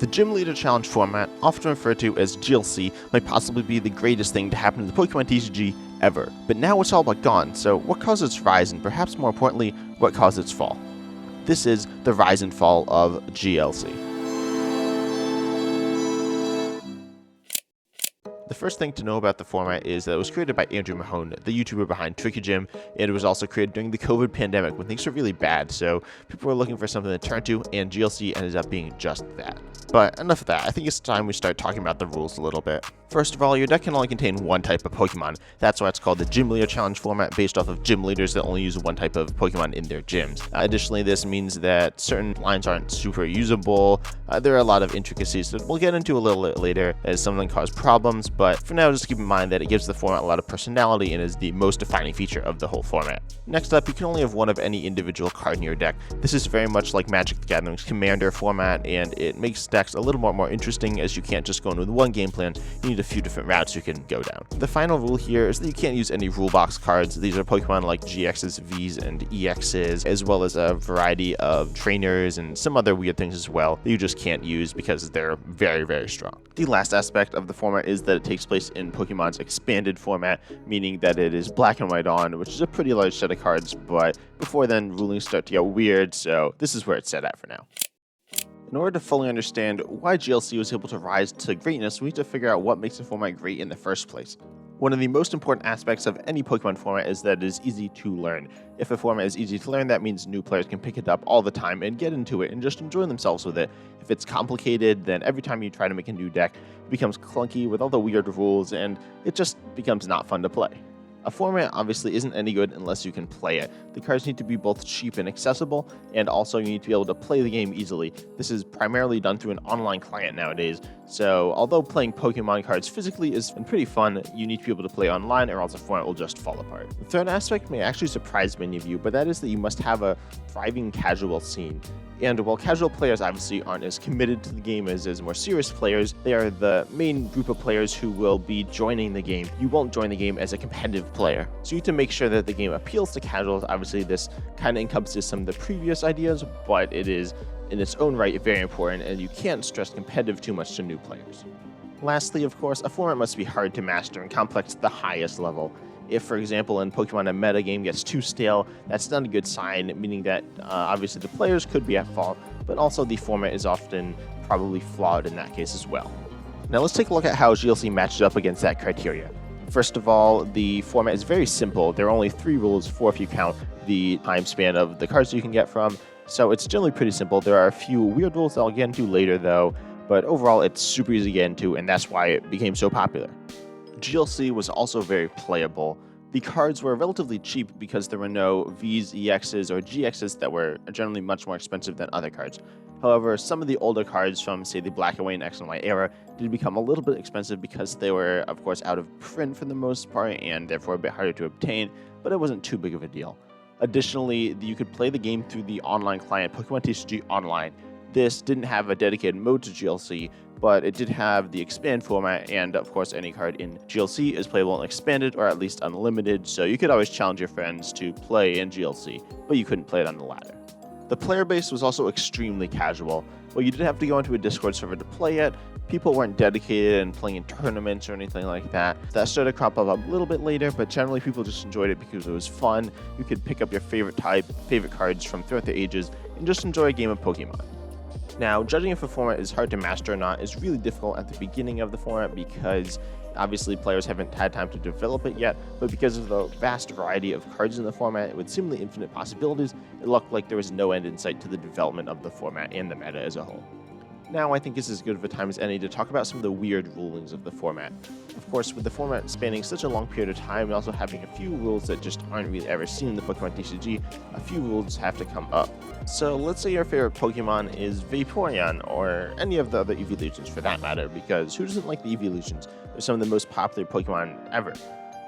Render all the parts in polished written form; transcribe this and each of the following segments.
The Gym Leader Challenge format, often referred to as GLC, might possibly be the greatest thing to happen to the Pokemon TCG ever, but now it's all but gone, so what caused its rise, and perhaps more importantly, what caused its fall? This is the rise and fall of GLC. The first thing to know about the format is that it was created by Andrew Mahone, the YouTuber behind Tricky Gym, and it was also created during the COVID pandemic when things were really bad, so people were looking for something to turn to, and GLC ended up being just that. But enough of that, I think it's time we start talking about the rules a little bit. First of all, your deck can only contain one type of Pokemon. That's why it's called the Gym Leader Challenge format, based off of gym leaders that only use one type of Pokemon in their gyms. Additionally, this means that certain lines aren't super usable. There are a lot of intricacies that we'll get into a little bit later, as some of them cause problems, but for now, just keep in mind that it gives the format a lot of personality and is the most defining feature of the whole format. Next up, you can only have one of any individual card in your deck. This is very much like Magic the Gathering's Commander format, and it makes decks a little more interesting, as you can't just go in with one game plan. You need a few different routes you can go down. The final rule here is that you can't use any rule box cards. These are Pokemon like GXs, Vs, and EXs, as well as a variety of trainers and some other weird things as well that you just can't use because they're very, very strong. The last aspect of the format is that it takes place in Pokemon's expanded format, meaning that it is black and white on, which is a pretty large set of cards, but before then, rulings start to get weird, so this is where it's set at for now. In order to fully understand why GLC was able to rise to greatness, we need to figure out what makes the format great in the first place. One of the most important aspects of any Pokemon format is that it is easy to learn. If a format is easy to learn, that means new players can pick it up all the time and get into it and just enjoy themselves with it. If it's complicated, then every time you try to make a new deck, it becomes clunky with all the weird rules, and it just becomes not fun to play. A format obviously isn't any good unless you can play it. The cards need to be both cheap and accessible, and also you need to be able to play the game easily. This is primarily done through an online client nowadays, so although playing Pokemon cards physically is pretty fun, you need to be able to play online or else the format will just fall apart. The third aspect may actually surprise many of you, but that is that you must have a thriving casual scene. And while casual players obviously aren't as committed to the game as more serious players, they are the main group of players who will be joining the game. You won't join the game as a competitive player. So you need to make sure that the game appeals to casuals. Obviously, this kind of encompasses some of the previous ideas, but it is in its own right very important, and you can't stress competitive too much to new players. Lastly, of course, a format must be hard to master and complex at the highest level. If, for example, in Pokemon a metagame gets too stale, that's not a good sign, meaning that obviously the players could be at fault, but also the format is often probably flawed in that case as well. Now let's take a look at how GLC matches up against that criteria. First of all, the format is very simple. There are only 3 rules, 4 if you count the time span of the cards you can get from, so it's generally pretty simple. There are a few weird rules that I'll get into later though, but overall it's super easy to get into, and that's why it became so popular. GLC was also very playable. The cards were relatively cheap because there were no Vs, EXs, or GXs that were generally much more expensive than other cards. However, some of the older cards from, say, the Black and White and X and Y era did become a little bit expensive because they were, of course, out of print for the most part and therefore a bit harder to obtain, but it wasn't too big of a deal. Additionally, you could play the game through the online client Pokemon TCG Online. This didn't have a dedicated mode to GLC, but it did have the expand format, and of course any card in GLC is playable in expanded or at least unlimited, so you could always challenge your friends to play in GLC, but you couldn't play it on the ladder. The player base was also extremely casual. While you did have to go into a Discord server to play it, people weren't dedicated and playing in tournaments or anything like that. That started to crop up a little bit later, but generally people just enjoyed it because it was fun. You could pick up your favorite cards from throughout the ages and just enjoy a game of Pokemon. Now, judging if a format is hard to master or not is really difficult at the beginning of the format because obviously players haven't had time to develop it yet, but because of the vast variety of cards in the format with seemingly infinite possibilities, it looked like there was no end in sight to the development of the format and the meta as a whole. Now I think it's as good of a time as any to talk about some of the weird rulings of the format. Of course, with the format spanning such a long period of time and also having a few rules that just aren't really ever seen in the Pokemon TCG, a few rules have to come up. So let's say your favorite Pokemon is Vaporeon, or any of the other evolutions for that matter, because who doesn't like the evolutions? They're some of the most popular Pokemon ever.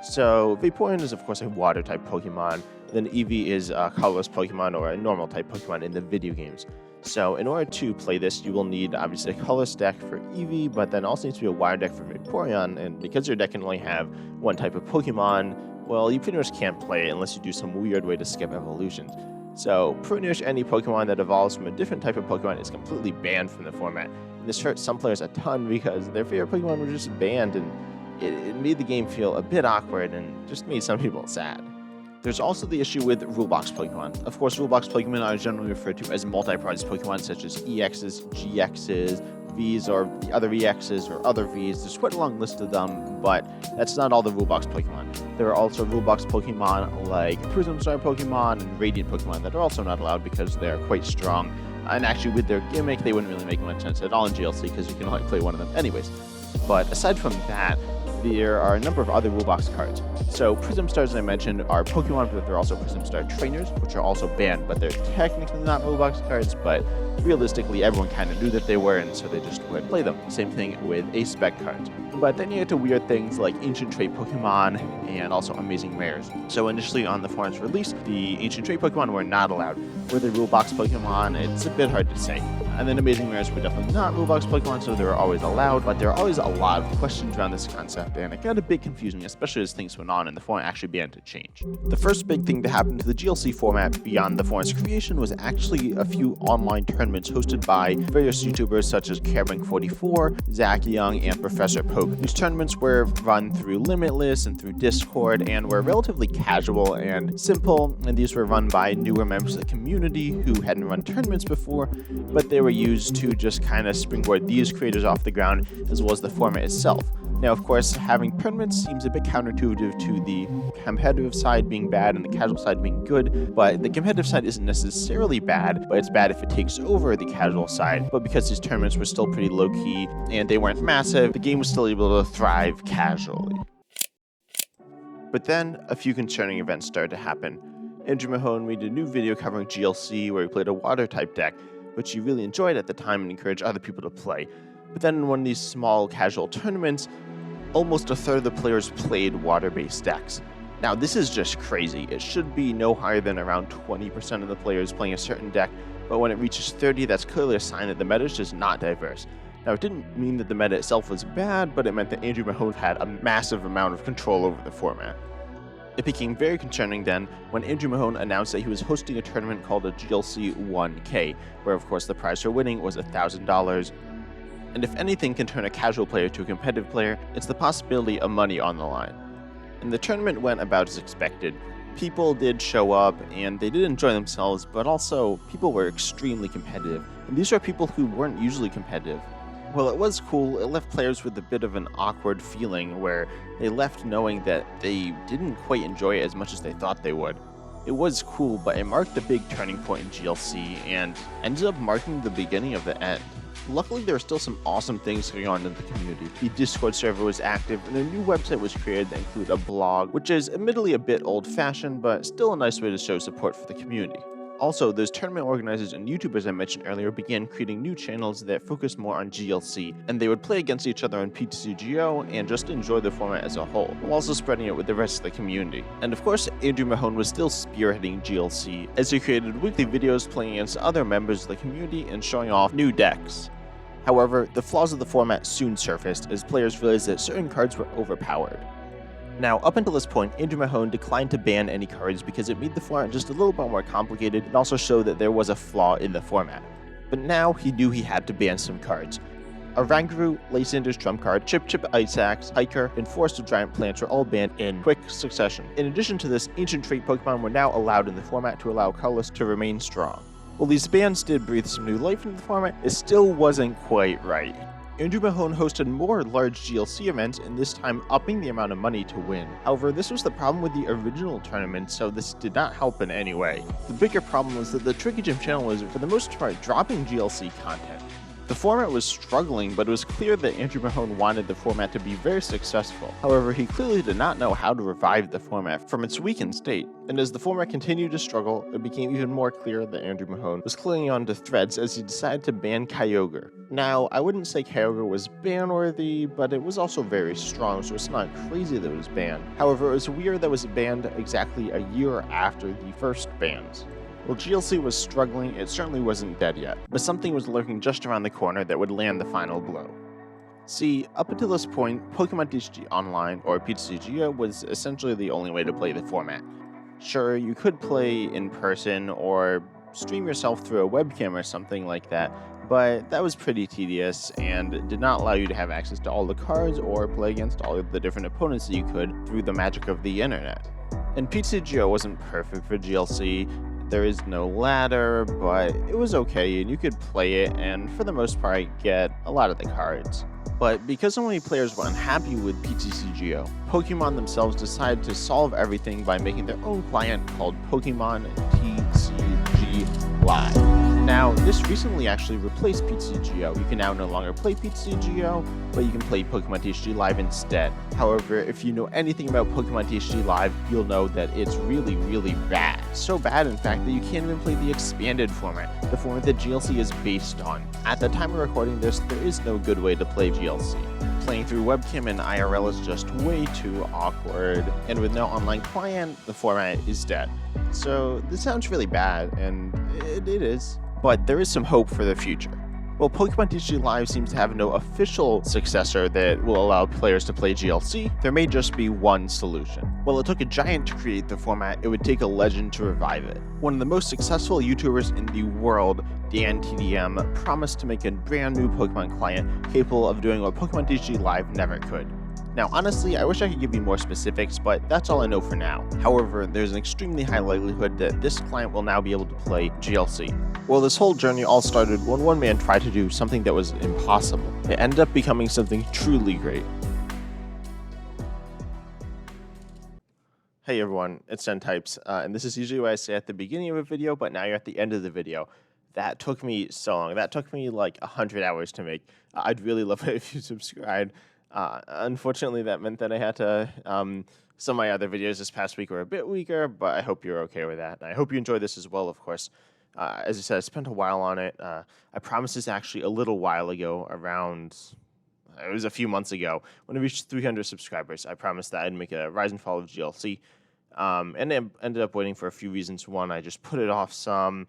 So Vaporeon is of course a water type Pokemon, then Eevee is a colorless Pokemon or a normal type Pokemon in the video games. So in order to play this, you will need obviously a colorless deck for Eevee, but then also needs to be a water deck for Vaporeon, and because your deck can only have one type of Pokemon, well, you pretty much can't play it unless you do some weird way to skip evolutions. So pretty much any Pokemon that evolves from a different type of Pokemon is completely banned from the format. And this hurt some players a ton because their favorite Pokemon were just banned, and it made the game feel a bit awkward and just made some people sad. There's also the issue with rulebox Pokemon. Of course, rulebox Pokemon are generally referred to as multi-prize Pokemon such as EXs, GXs, Vs, or the other EXs or other Vs. There's quite a long list of them, but that's not all the rulebox Pokemon. There are also rulebox Pokemon like Prism Star Pokemon and Radiant Pokemon that are also not allowed because they are quite strong. And actually, with their gimmick, they wouldn't really make much sense at all in GLC because you can only play one of them anyways. But aside from that, there are a number of other rulebox cards. So Prism Stars, as I mentioned, are Pokemon, but they're also Prism Star Trainers, which are also banned, but they're technically not rulebox cards, but realistically everyone kind of knew that they were, and so they just would play them. Same thing with A-Spec cards. But then you get to weird things like Ancient Trait Pokemon and also Amazing Rares. So initially on the forum's release, the Ancient Trait Pokemon were not allowed. Were they rulebox Pokemon? It's a bit hard to say. And then Amazing Rares were definitely not rulebox Pokemon, so they were always allowed, but there are always a lot of questions around this concept, and it got a bit confusing, especially as things went on and the format actually began to change. The first big thing to happen to the GLC format beyond the forum's creation was actually a few online tournaments hosted by various YouTubers such as Carebank44, Zach Young, and Professor Poke. These tournaments were run through Limitless and through Discord and were relatively casual and simple, and these were run by newer members of the community who hadn't run tournaments before, but they were used to just kind of springboard these creators off the ground as well as the format itself. Now, of course, having tournaments seems a bit counterintuitive to the competitive side being bad and the casual side being good, but the competitive side isn't necessarily bad, but it's bad if it takes over the casual side. But because these tournaments were still pretty low-key and they weren't massive, the game was still able to thrive casually. But then, a few concerning events started to happen. Andrew Mahone made a new video covering GLC where he played a water-type deck, which he really enjoyed at the time and encouraged other people to play. But then in one of these small casual tournaments, almost a third of the players played water-based decks. Now this is just crazy. It should be no higher than around 20% of the players playing a certain deck, but when it reaches 30, that's clearly a sign that the meta is just not diverse. Now it didn't mean that the meta itself was bad, but it meant that Andrew Mahone had a massive amount of control over the format. It became very concerning then when Andrew Mahone announced that he was hosting a tournament called a GLC 1K, where of course the prize for winning was $1,000. And if anything can turn a casual player to a competitive player, it's the possibility of money on the line. And the tournament went about as expected. People did show up and they did enjoy themselves, but also people were extremely competitive. And these are people who weren't usually competitive. While it was cool, it left players with a bit of an awkward feeling where they left knowing that they didn't quite enjoy it as much as they thought they would. It was cool, but it marked a big turning point in GLC and ended up marking the beginning of the end. Luckily, there are still some awesome things going on in the community. The Discord server was active, and a new website was created that included a blog, which is admittedly a bit old-fashioned, but still a nice way to show support for the community. Also, those tournament organizers and YouTubers I mentioned earlier began creating new channels that focused more on GLC, and they would play against each other on PTCGO and just enjoy the format as a whole, while also spreading it with the rest of the community. And of course, Andrew Mahone was still spearheading GLC, as he created weekly videos playing against other members of the community and showing off new decks. However, the flaws of the format soon surfaced as players realized that certain cards were overpowered. Now, up until this point, Andrew Mahone declined to ban any cards because it made the format just a little bit more complicated and also showed that there was a flaw in the format. But now he knew he had to ban some cards. Oranguru, Lysander's trump card, Chip Ice Axe, Hiker, and Forest of Giant Plants were all banned in quick succession. In addition to this, Ancient Trait Pokemon were now allowed in the format to allow colorless to remain strong. While these bans did breathe some new life into the format, it still wasn't quite right. Andrew Mahone hosted more large GLC events, and this time upping the amount of money to win. However, this was the problem with the original tournament, so this did not help in any way. The bigger problem was that the Tricky Gym channel was, for the most part, dropping GLC content. The format was struggling, but it was clear that Andrew Mahone wanted the format to be very successful. However, he clearly did not know how to revive the format from its weakened state. And as the format continued to struggle, it became even more clear that Andrew Mahone was clinging on to threads as he decided to ban Kyogre. Now, I wouldn't say Kyogre was ban-worthy, but it was also very strong, so it's not crazy that it was banned. However, it was weird that it was banned exactly a year after the first bans. While GLC was struggling, it certainly wasn't dead yet, but something was lurking just around the corner that would land the final blow. See, up until this point, Pokemon TCG Online, or PTCGO, was essentially the only way to play the format. Sure, you could play in person or stream yourself through a webcam or something like that, but that was pretty tedious and did not allow you to have access to all the cards or play against all of the different opponents that you could through the magic of the internet. And PTCGO wasn't perfect for GLC. There is no ladder, but it was okay and you could play it and for the most part get a lot of the cards. But because so many players were unhappy with PTCGO, Pokemon themselves decided to solve everything by making their own client called Pokemon TCG Live. Now, this recently actually replaced PTCGO. You can now no longer play PTCGO, but you can play Pokemon TCG Live instead. However, if you know anything about Pokemon TCG Live, you'll know that it's really, really bad. So bad, in fact, that you can't even play the expanded format, the format that GLC is based on. At the time of recording this, there is no good way to play GLC. Playing through webcam and IRL is just way too awkward, and with no online client, the format is dead. So this sounds really bad, and it is. But there is some hope for the future. While Pokemon TCG Live seems to have no official successor that will allow players to play GLC, there may just be one solution. While it took a giant to create the format, it would take a legend to revive it. One of the most successful YouTubers in the world, Dan TDM, promised to make a brand new Pokemon client capable of doing what Pokemon TCG Live never could. Now, honestly, I wish I could give you more specifics, but that's all I know for now. However, there's an extremely high likelihood that this client will now be able to play GLC. Well, this whole journey all started when one man tried to do something that was impossible. It ended up becoming something truly great. Hey everyone, it's Types, and this is usually what I say at the beginning of a video, but now you're at the end of the video. That took me so long. That took me like 100 hours to make. I'd really love it if you subscribed. Unfortunately, that meant that I had to, some of my other videos this past week were a bit weaker, but I hope you're okay with that. And I hope you enjoy this as well, of course. As I said, I spent a while on it. I promised this actually a little while ago, it was a few months ago. When I reached 300 subscribers, I promised that I'd make a rise and fall of GLC. And I ended up waiting for a few reasons. One, I just put it off some.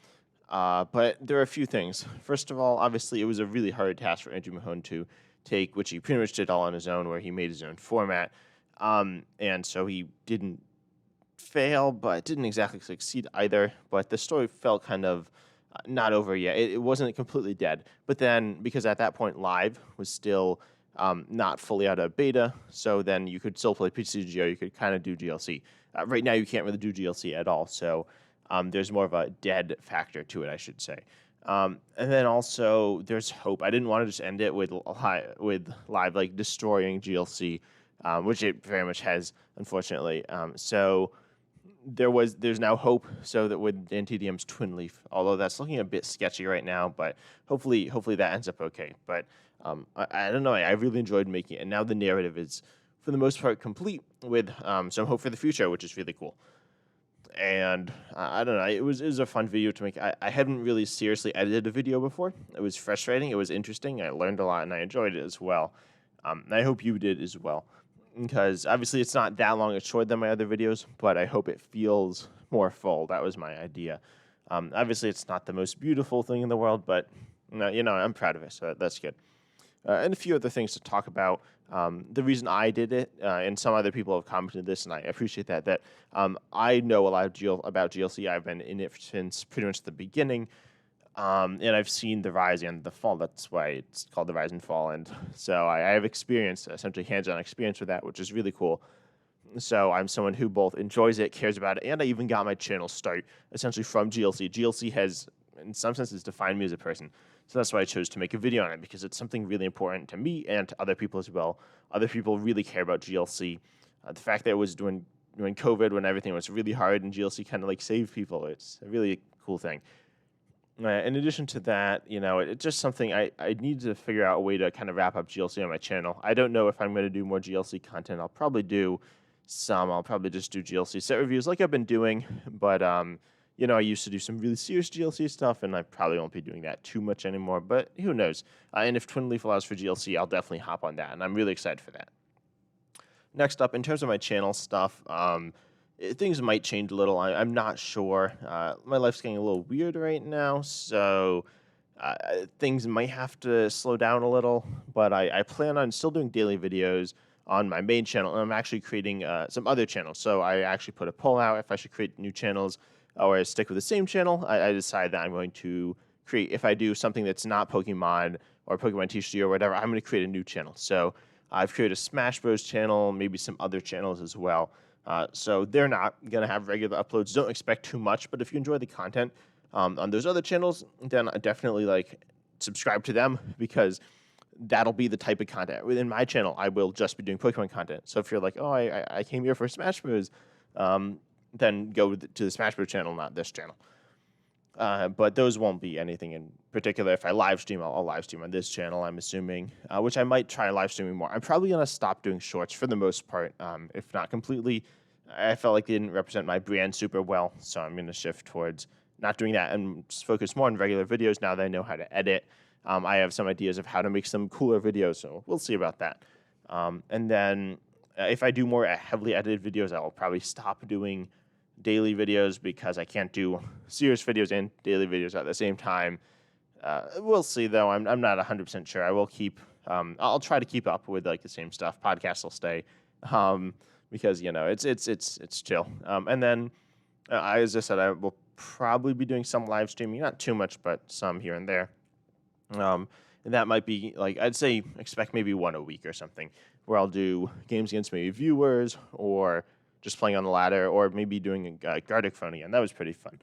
But there are a few things. First of all, obviously, it was a really hard task for Andrew Mahone to take, which he pretty much did all on his own, where he made his own format. And so he didn't fail, but didn't exactly succeed either. But the story felt kind of not over yet. It wasn't completely dead. But then, because at that point, Live was still not fully out of beta, so then you could still play PCGO, you could kind of do GLC. Right now, you can't really do GLC at all, so there's more of a dead factor to it, I should say. And then also, there's hope. I didn't want to just end it with Live like destroying GLC, which it very much has, unfortunately. So there's now hope. So that with NTDM's Twin Leaf, although that's looking a bit sketchy right now, but hopefully that ends up okay. But I don't know. I really enjoyed making it, and now the narrative is for the most part complete with some hope for the future, which is really cool. And I don't know, it was a fun video to make. I hadn't really seriously edited a video before. It was frustrating, it was interesting, I learned a lot, and I enjoyed it as well. And I hope you did as well, because obviously it's not that long short than my other videos, but I hope it feels more full. That was my idea. Obviously it's not the most beautiful thing in the world, but I'm proud of it, so that's good. And a few other things to talk about. The reason I did it, and some other people have commented this, and I appreciate that I know a lot about GLC. I've been in it since pretty much the beginning, and I've seen the rise and the fall. That's why it's called the rise and fall. And so I have experience, essentially hands-on experience with that, which is really cool. So I'm someone who both enjoys it, cares about it, and I even got my channel start essentially from GLC. GLC has, in some senses, defined me as a person. So that's why I chose to make a video on it, because it's something really important to me and to other people as well. Other people really care about GLC. The fact that it was during COVID when everything was really hard and GLC kind of like saved people, it's a really cool thing. In addition to that, it's just something I need to figure out a way to kind of wrap up GLC on my channel. I don't know if I'm going to do more GLC content. I'll probably do some. I'll probably just do GLC set reviews like I've been doing, but I used to do some really serious GLC stuff, and I probably won't be doing that too much anymore, but who knows. And if Twin Leaf allows for GLC, I'll definitely hop on that, and I'm really excited for that. Next up, in terms of my channel stuff, things might change a little. I'm not sure. My life's getting a little weird right now, so things might have to slow down a little, but I plan on still doing daily videos. on my main channel, and I'm actually creating some other channels. So I actually put a poll out if I should create new channels or stick with the same channel. I decided that I'm going to create, if I do something that's not Pokemon or Pokemon TCG or whatever, I'm going to create a new channel. So I've created a Smash Bros channel, maybe some other channels as well. So they're not going to have regular uploads. Don't expect too much, but if you enjoy the content on those other channels, then definitely subscribe to them, because that'll be the type of content. Within my channel, I will just be doing Pokemon content. So if you're like, oh, I came here for Smash Bros, then go to the Smash Bros channel, not this channel. But those won't be anything in particular. If I live stream, I'll live stream on this channel, I'm assuming, which I might try live streaming more. I'm probably going to stop doing shorts for the most part, if not completely. I felt like they didn't represent my brand super well, so I'm going to shift towards not doing that and focus more on regular videos now that I know how to edit. I have some ideas of how to make some cooler videos, so we'll see about that. And then if I do more heavily edited videos, I will probably stop doing daily videos, because I can't do serious videos and daily videos at the same time. We'll see, though. I'm not 100% sure. I will keep. I'll try to keep up with the same stuff. Podcasts will stay, because it's chill. And then, as I said, I will probably be doing some live streaming, not too much, but some here and there. And that might be I'd say expect maybe one a week or something, where I'll do games against maybe viewers, or just playing on the ladder, or maybe doing a Gartic phone again. That was pretty fun.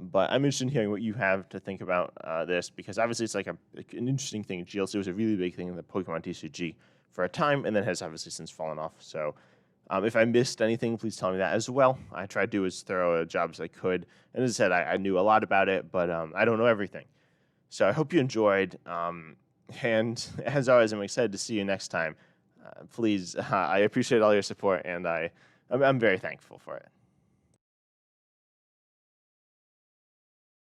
But I'm interested in hearing what you have to think about this, because obviously it's an interesting thing. GLC was a really big thing in the Pokemon TCG for a time, and then has obviously since fallen off. So if I missed anything, please tell me that as well. I tried to do as thorough a job as I could. And as I said, I knew a lot about it, but I don't know everything. So I hope you enjoyed. And as always, I'm excited to see you next time. Please, I appreciate all your support, and I'm very thankful for it.